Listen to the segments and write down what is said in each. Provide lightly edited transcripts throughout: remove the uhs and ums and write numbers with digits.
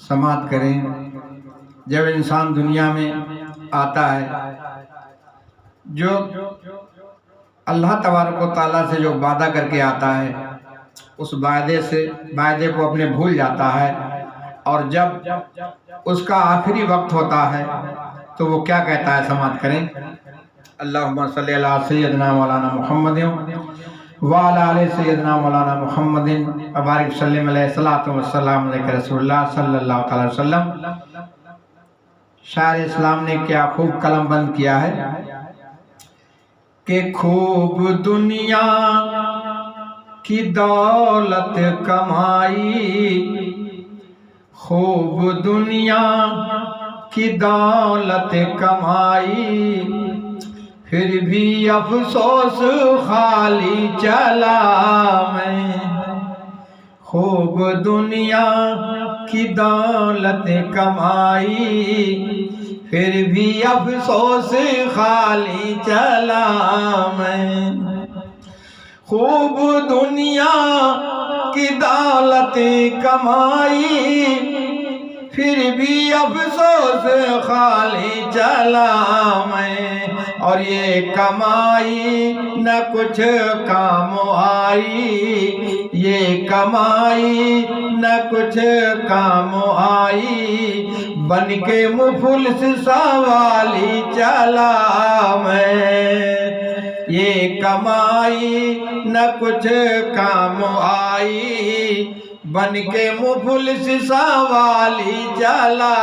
سماعت کریں۔ جب انسان دنیا میں آتا ہے، جو اللہ تبارک و تعالیٰ سے جو وعدہ کر کے آتا ہے، اس وعدے کو اپنے بھول جاتا ہے، اور جب اس کا آخری وقت ہوتا ہے تو وہ کیا کہتا ہے؟ سماعت کریں۔ اللہم صلی علی سیدنا مولانا محمد وعلی آل سیدنا مولانا محمد وبارک وسلم علیہ الصلوۃ والسلام علیہ رسول اللہ صلی اللہ تعالی وسلم۔ شاعر اسلام نے کیا خوب قلم بند کیا ہے کہ خوب دنیا کی دولت کمائی، خوب دنیا کی دولت کمائی، پھر بھی افسوس خالی چلا میں۔ خوب دنیا کی دولت کمائی، پھر بھی افسوس خالی چلا میں۔ خوب دنیا کی دولت کمائی، پھر بھی افسوس خالی چلا میں، اور یہ کمائی نہ کچھ کام آئی، یہ کمائی نہ کچھ کام آئی، بن کے مفلس سوالی چلا میں۔ یہ کمائی نہ کچھ کام آئی، بن کے مفلس سوالی چلا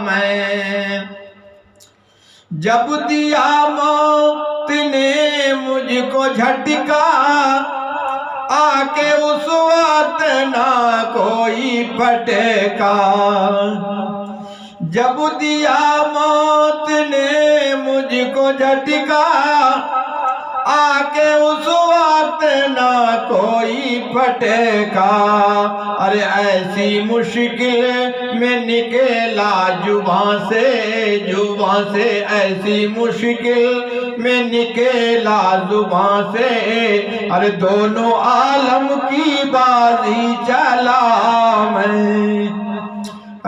میں۔ جب دیا موت نے مجھ کو جھٹکا، آ کے اس وقت نہ کوئی پھٹکا۔ جب دیا موت نے مجھ کو جھٹکا، آ کے اس وقت نہ کوئی پھٹکا۔ ارے ایسی مشکل میں نکلا زباں سے، ایسی مشکل میں نکلا زباں سے، ارے دونوں عالم کی بازی چلا میں۔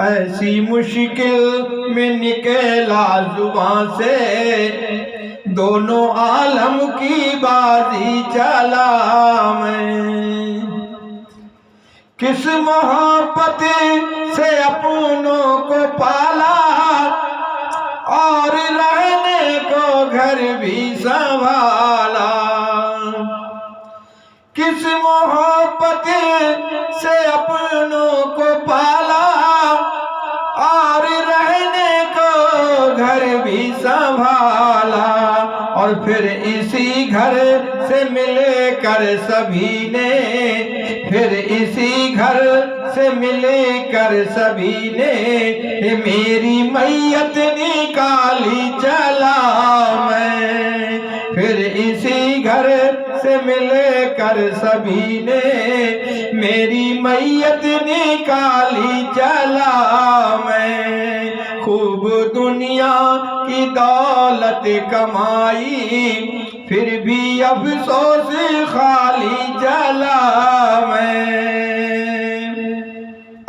ایسی مشکل میں نکلا زباں سے، دونوں عالم کی بازی چلا میں۔ کس محبت سے اپنوں کو پالا، اور رہنے کو گھر بھی سنبھالا۔ کس محبت سے اپنوں کو پالا، اور رہنے کو گھر بھی سنبھالا، اور پھر اسی گھر سے مل کر سبھی نے، پھر اسی گھر سے مل کر سبھی نے، میری میت نکالی چلا میں۔ پھر اسی گھر سے مل کر سبھی نے، میری میت نکالی چلا میں۔ خوب دنیا کی دولت کمائی، پھر بھی افسوس خالی چلا میں۔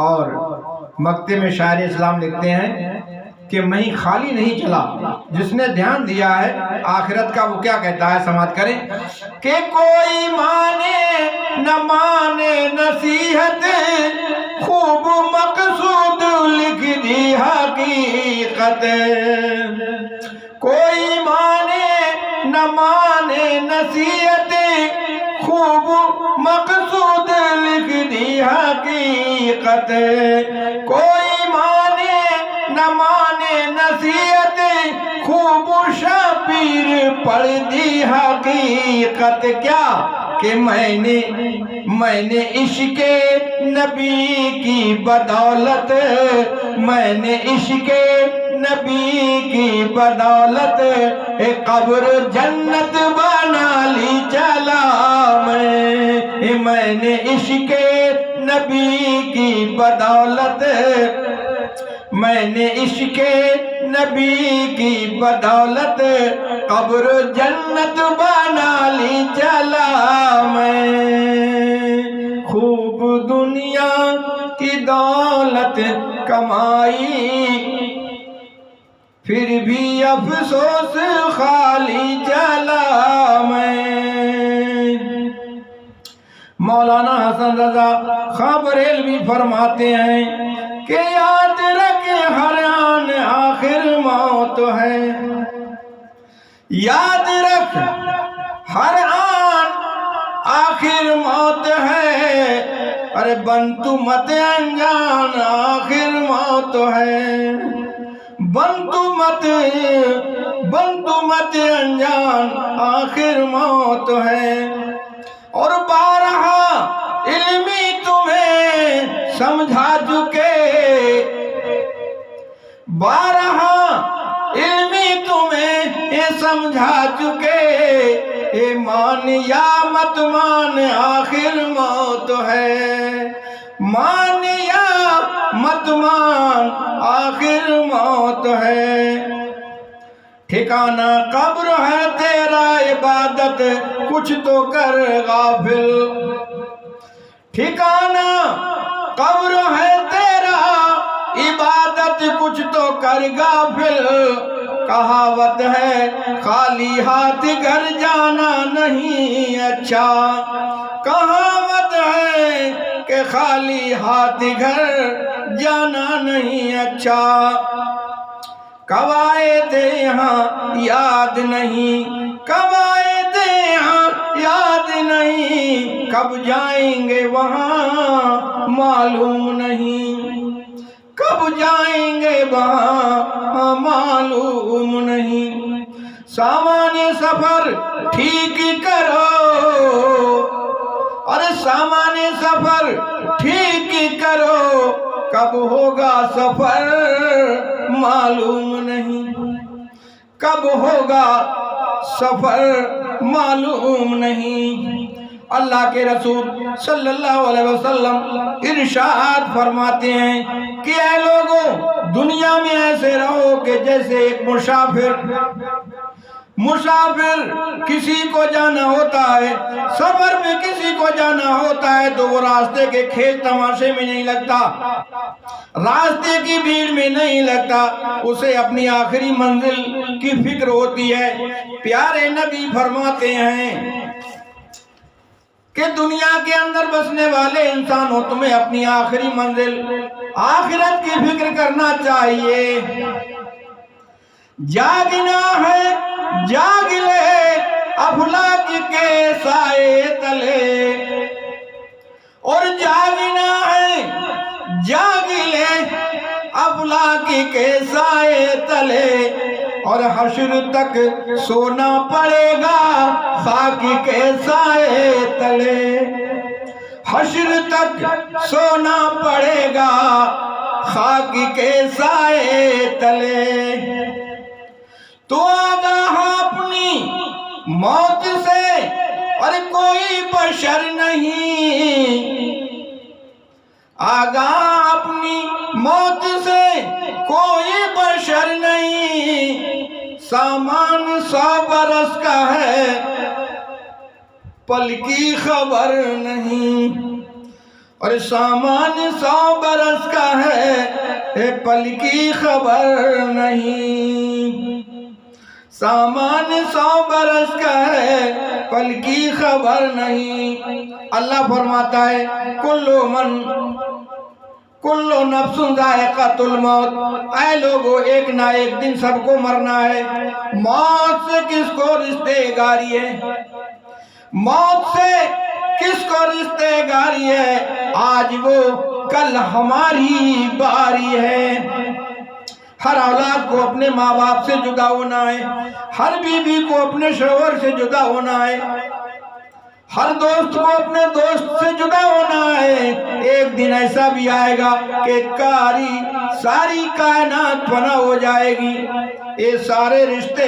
اور مقطع میں شاعر اسلام لکھتے ہیں کہ میں خالی نہیں چلا، جس نے دھیان دیا ہے آخرت کا وہ کیا کہتا ہے؟ سماعت کریں کہ کوئی مانے نہ مانے نصیحت، خوب مقصود لکھ دی حقیقت۔ کوئی مانے نہ مانے نصیحت، خوب مقصود لکھ دی حقیقت۔ کوئی مانے نہ مانے نصیحت، خوب شبیر پڑھ دی حقیقت۔ کیا کہ میں نے عشق نبی کی بدولت، میں نے عشق نبی کی بدولت، قبر جنت بنا لی چلا میں نے عشق نبی کی بدولت، میں نے عشق نبی کی بدولت، قبر جنت بنا لی چلا میں۔ خوب دنیا کی دولت کمائی، پھر بھی افسوس خالی چلا میں۔ مولانا حسن رضا خاں بریلوی فرماتے ہیں کہ یاد رکھ ہر آن آخر موت ہے، یاد رکھ ہر آن آخر موت ہے، ارے بن تو مت انجان آخر موت ہے، بن تو مت انجان آخر موت ہے۔ اور بارہا علمی تمہیں سمجھا چکے، بارہا علمی تمہیں یہ سمجھا چکے، اے مان یا مت مان آخر موت ہے، مان یا مت مان آخر موت ہے۔ ٹھکانہ قبر ہے تیرا عبادت کچھ تو کر غافل، ٹھکانہ قبر ہے تیرا عبادت کچھ تو کر غافل۔ کہاوت ہے خالی ہاتھ گھر جانا نہیں اچھا، کہاوت ہے کہ خالی ہاتھ گھر جانا نہیں اچھا۔ قواعد یہاں یاد نہیں، قواعد یہاں یاد نہیں، کب جائیں گے وہاں معلوم نہیں، کب جائیں گے وہاں معلوم نہیں۔ سامان سفر ٹھیک کرو، اور سامان سفر ٹھیک کرو، کب ہوگا سفر معلوم نہیں، کب ہوگا سفر معلوم نہیں۔ اللہ کے رسول صلی اللہ علیہ وسلم ارشاد فرماتے ہیں کہ اے لوگوں، دنیا میں ایسے رہو کہ جیسے ایک مسافر کسی کو جانا ہوتا ہے، سفر میں کسی کو جانا ہوتا ہے تو وہ راستے کے کھیل تماشے میں نہیں لگتا، راستے کی بھیڑ میں نہیں لگتا، اسے اپنی آخری منزل کی فکر ہوتی ہے۔ پیارے نبی فرماتے ہیں کہ دنیا کے اندر بسنے والے انسانوں، تمہیں اپنی آخری منزل آخرت کی فکر کرنا چاہیے۔ جاگنا ہے جاگ لے افلاک کے سائے تلے، اور جاگنا ہے جاگ لے افلاک کے سائے تلے، اور حشر تک سونا پڑے گا خاک کے سائے تلے، حشر تک سونا پڑے گا خاک کے سائے تلے۔ تو آگاہ اپنی موت سے اور کوئی بشر نہیں، آگاہ اپنی موت سے کوئی بشر نہیں، سامان 100 برس کا ہے پل کی خبر نہیں، اور سامان 100 برس کا ہے پل کی خبر نہیں، سامان 100 برس کا ہے پل کی خبر نہیں۔ اللہ فرماتا ہے کل نفس ذائقۃ الموت، اے لوگو ایک نہ ایک دن سب کو مرنا ہے۔ موت سے کس کو رشتے گاری ہے، موت سے کس کو رشتے گاری ہے، آج وہ کل ہماری باری ہے۔ ہر اولاد کو اپنے ماں باپ سے جدا ہونا ہے، ہر بیوی کو اپنے شوہر سے جدا ہونا ہے، ہر دوست کو اپنے دوست سے جدا ہونا ہے۔ ایک دن ایسا بھی آئے گا کہ ساری کائنات فنا ہو جائے گی، یہ سارے رشتے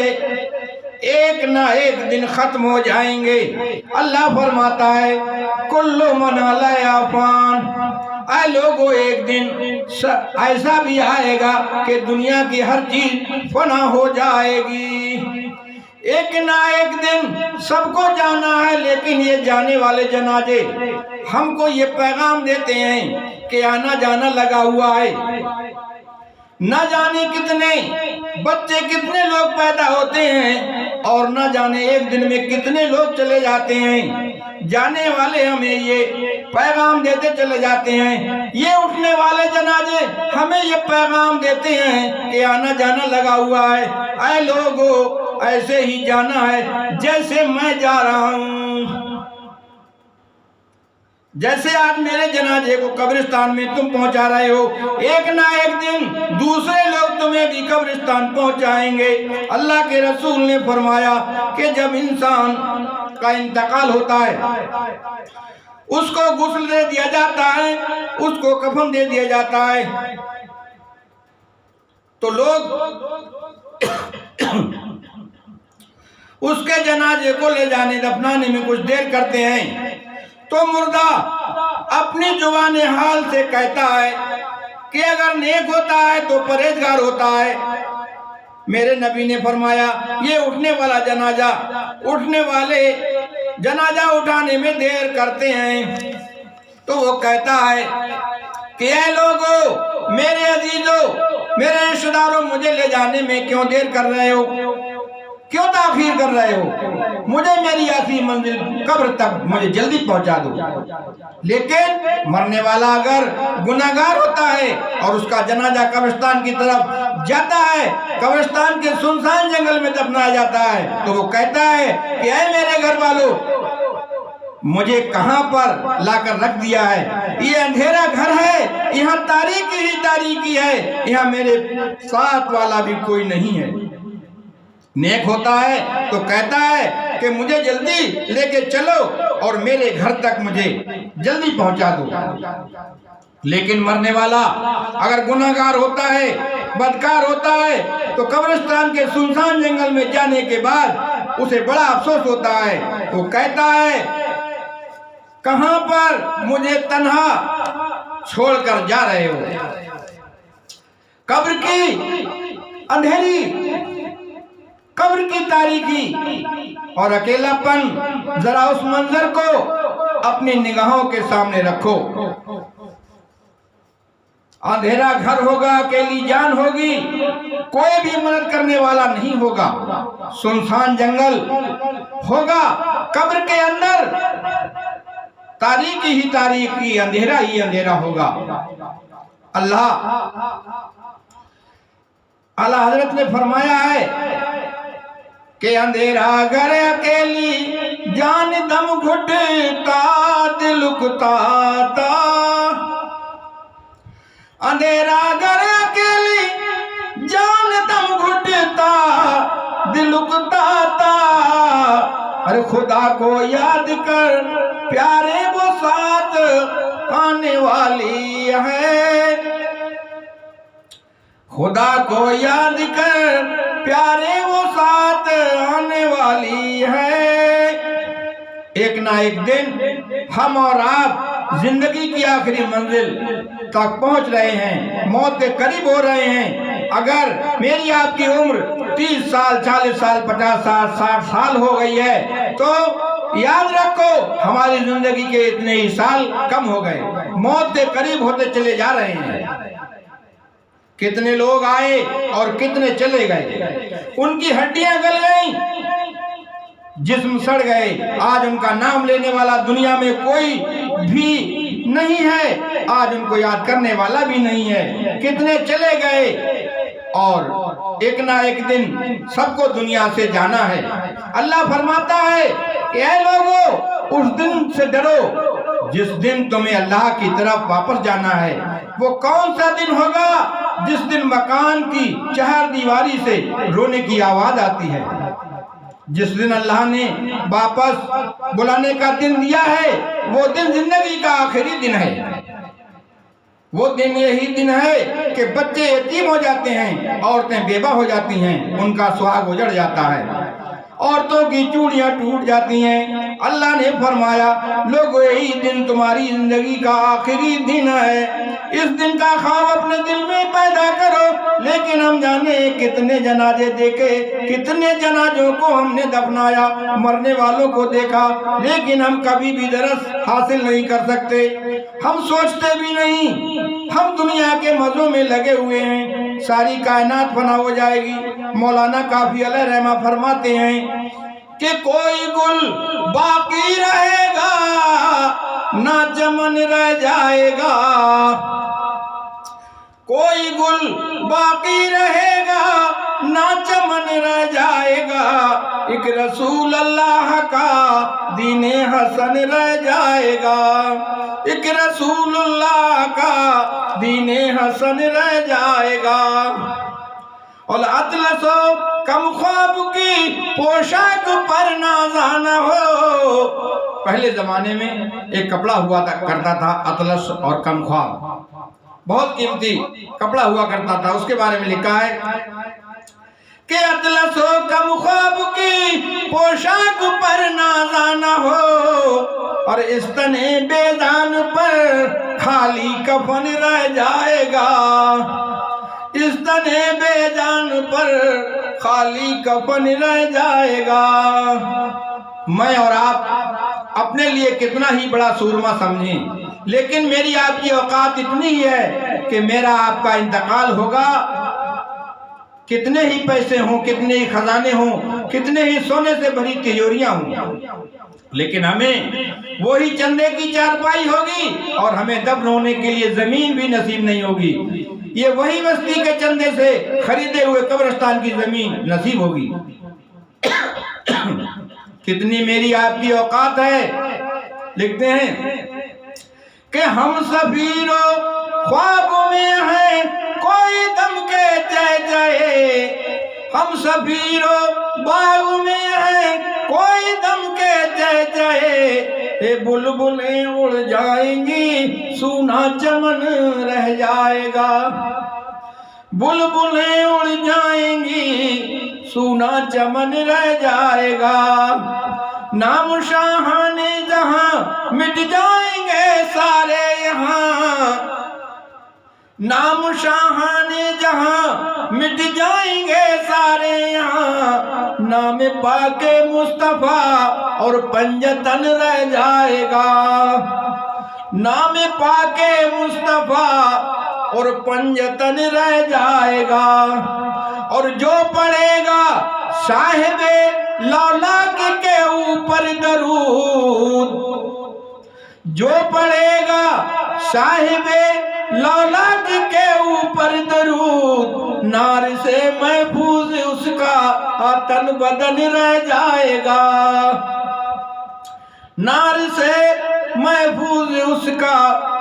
ایک نہ ایک دن ختم ہو جائیں گے۔ اللہ فرماتا ہے کل من علیہا فان، اے لوگو ایک دن ایسا بھی آئے گا کہ دنیا کی ہر چیز فنا ہو جائے گی۔ ایک نہ ایک دن سب کو جانا ہے، لیکن یہ جانے والے جنازے ہم کو یہ پیغام دیتے ہیں کہ آنا جانا لگا ہوا ہے، نہ جانے کتنے بچے کتنے لوگ پیدا ہوتے ہیں اور نہ جانے ایک دن میں کتنے لوگ چلے جاتے ہیں۔ جانے والے ہمیں یہ پیغام دیتے چلے جاتے ہیں، یہ اٹھنے والے جنازے ہمیں یہ پیغام دیتے ہیں کہ آنا جانا لگا ہوا ہے۔ اے لوگو، ایسے ہی جانا ہے جیسے میں جا رہا ہوں۔ جیسے آج میرے جنازے کو قبرستان میں تم پہنچا رہے ہو، ایک نہ ایک دن دوسرے لوگ تمہیں بھی قبرستان پہنچائیں گے۔ اللہ کے رسول نے فرمایا کہ جب انسان کا انتقال ہوتا ہے، اس کو غسل دے دیا جاتا ہے، اس کو کفن دے دیا جاتا ہے، تو لوگ اس کے جنازے کو لے جانے دفنانے میں کچھ دیر کرتے ہیں، تو مردہ اپنی زبان حال سے کہتا ہے کہ اگر نیک ہوتا ہے تو پرہیزگار ہوتا ہے۔ میرے نبی نے فرمایا یہ اٹھنے والا جنازہ، اٹھنے والے جنازہ اٹھانے میں دیر کرتے ہیں، تو وہ کہتا ہے کہ اے لوگو، میرے عزیزو، میرے رشتہ داروں، مجھے لے جانے میں کیوں دیر کر رہے ہو، کیوں تاخیر کر رہے ہو، مجھے میری آخری منزل قبر تک مجھے جلدی پہنچا دو۔ لیکن مرنے والا اگر گناہگار ہوتا ہے اور اس کا جنازہ قبرستان کی طرف جاتا ہے، قبرستان کے سنسان جنگل میں دفنایا جاتا ہے، تو وہ کہتا ہے کہ اے میرے گھر والوں، مجھے کہاں پر لا کر رکھ دیا ہے، یہ اندھیرا گھر ہے، یہاں تاریکی ہی تاریکی ہے، یہاں میرے ساتھ والا بھی کوئی نہیں ہے۔ نیک ہوتا ہے تو کہتا ہے کہ مجھے جلدی لے کے چلو اور میرے گھر تک مجھے جلدی پہنچا دو۔ لیکن مرنے والا اگر گناہگار ہوتا ہے، بدکار ہوتا ہے، تو قبرستان کے سنسان جنگل میں جانے کے بعد اسے بڑا افسوس ہوتا ہے۔ وہ کہتا ہے کہاں پر مجھے تنہا چھوڑ کر جا رہے ہو۔ قبر کی اندھیری، قبر کی تاریکی اور اکیلا پن، ذرا اس منظر کو اپنی نگاہوں کے سامنے رکھو۔ اندھیرا گھر ہوگا، اکیلی جان ہوگی، کوئی بھی مدد کرنے والا نہیں ہوگا، سنسان جنگل ہوگا، قبر کے اندر تاریکی ہی تاریکی، اندھیرا ہی اندھیرا ہوگا۔ اللہ اعلیٰ حضرت نے فرمایا ہے کہ اندھیرا گھر اکیلی جان دم گھٹتا دل اکتا تا، اندھیرا گھر اکیلی جان دم گھٹتا دل اکتا تا، ارے خدا کو یاد کر پیارے وہ ساتھ آنے والی ہے، خدا کو یاد کر پیارے وہ ساتھ آنے والی ہے۔ ایک نہ ایک دن ہم اور آپ زندگی کی آخری منزل تک پہنچ رہے ہیں، موت کے قریب ہو رہے ہیں۔ اگر میری آپ کی عمر 30 سال، 40 سال، 50 سال، 60 سال ہو گئی ہے تو یاد رکھو ہماری زندگی کے اتنے ہی سال کم ہو گئے، موت کے قریب ہوتے چلے جا رہے ہیں۔ کتنے لوگ آئے اور کتنے چلے گئے، ان کی ہڈیاں گل گئیں، جسم سڑ گئے، آج ان کا نام لینے والا دنیا میں کوئی بھی نہیں ہے، آج ان کو یاد کرنے والا بھی نہیں ہے۔ کتنے چلے گئے اور ایک نہ ایک دن سب کو دنیا سے جانا ہے۔ اللہ فرماتا ہے کہ اے لوگو، اس دن سے ڈرو جس دن تمہیں اللہ کی طرف واپس جانا ہے۔ وہ کون سا دن ہوگا؟ جس دن مکان کی چہار دیواری سے رونے کی آواز آتی ہے، جس دن اللہ نے واپس بلانے کا دن دیا ہے، وہ دن زندگی کا آخری دن ہے۔ وہ دن یہی دن ہے کہ بچے یتیم ہو جاتے ہیں، عورتیں بیوہ ہو جاتی ہیں، ان کا سہاگ اجڑ جاتا ہے، عورتوں کی چوڑیاں ٹوٹ جاتی ہیں۔ اللہ نے فرمایا لوگو، یہی دن تمہاری زندگی کا آخری دن ہے، اس دن کا خواب اپنے دل میں پیدا کرو۔ لیکن ہم جانے کتنے جنازے دیکھے، کتنے جنازوں کو ہم نے دفنایا، مرنے والوں کو دیکھا، لیکن ہم کبھی بھی درس حاصل نہیں کر سکتے۔ ہم سوچتے بھی نہیں، ہم دنیا کے مزوں میں لگے ہوئے ہیں، ساری کائنات فنا ہو جائے گی۔ مولانا کافی علیہ رحمہ فرماتے ہیں کہ کوئی گل باقی رہے گا نہ چمن رہ جائے گا، کوئی گل باقی رہے گا نہ چمن رہ جائے گا، ایک رسول اللہ کا دین حسن رہ جائے گا، ایک رسول اللہ کا دین حسن رہ جائے گا۔ اور اطلس و کم خواب کی پوشاک پر نازانا ہو۔ پہلے زمانے میں ایک کپڑا ہوا کرتا تھا اطلس اور کم خواب، بہت قیمتی کپڑا ہوا کرتا تھا۔ اس کے بارے میں لکھا ہے کہ اطلس و کم خواب کی پوشاک پر نازانا ہو، اور استن بیدان پر خالی کفن رہ جائے گا، استن بیدان پر خالی کفن رہ جائے گا۔ میں اور آپ اپنے لیے کتنا ہی بڑا سورما سمجھیں، لیکن میری آپ کی اوقات اتنی ہی ہے کہ میرا آپ کا انتقال ہوگا، کتنے ہی پیسے ہوں، کتنے ہی خزانے ہوں، کتنے ہی سونے سے بھری تجوریاں ہوں، لیکن ہمیں وہی چندے کی چارپائی ہوگی اور ہمیں دفن ہونے کے لیے زمین بھی نصیب نہیں ہوگی۔ یہ وہی بستی کے چندے سے خریدے ہوئے قبرستان کی زمین نصیب ہوگی۔ کتنی میری آپ کی اوقات ہے۔ لکھتے ہیں کہ ہم سفیرو خواب میں ہیں کوئی دم کے جائے جائے، ہم سفیرو باغ میں ہیں کوئی دم کے جائے جائے، اے بلبلیں اڑ جائیں گی سونا چمن رہ جائے گا، بلبلیں اڑ جائیں گی سونا چمن رہ جائے گا، نام شاہان جہاں مٹ جائیں گے سارے یہاں، نام شاہان جہاں مٹ جائیں گے سارے یہاں، نام پاک مصطفیٰ اور پنجتن رہ جائے گا، نام پاک مصطفیٰ اور پنجتن رہ جائے گا، اور جو پڑھے گا صاحب لولاک کے اوپر درود، جو پڑھے گا صاحب لولاک کے اوپر درود، نار سے محفوظ اس کا تن بدن رہ جائے گا، نار سے محفوظ اس کا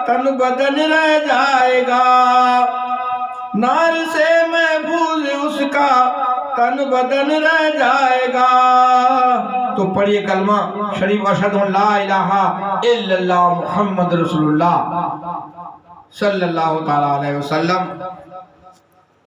تن بدن رہ جائے گا، نار سے محفوظ اس کا تن بدن رہ جائے گا۔ تو پڑھیے کلمہ شریف، اشہد ان لا الہ الا اللہ محمد رسول اللہ صلی اللہ تعالیٰ علیہ وسلم۔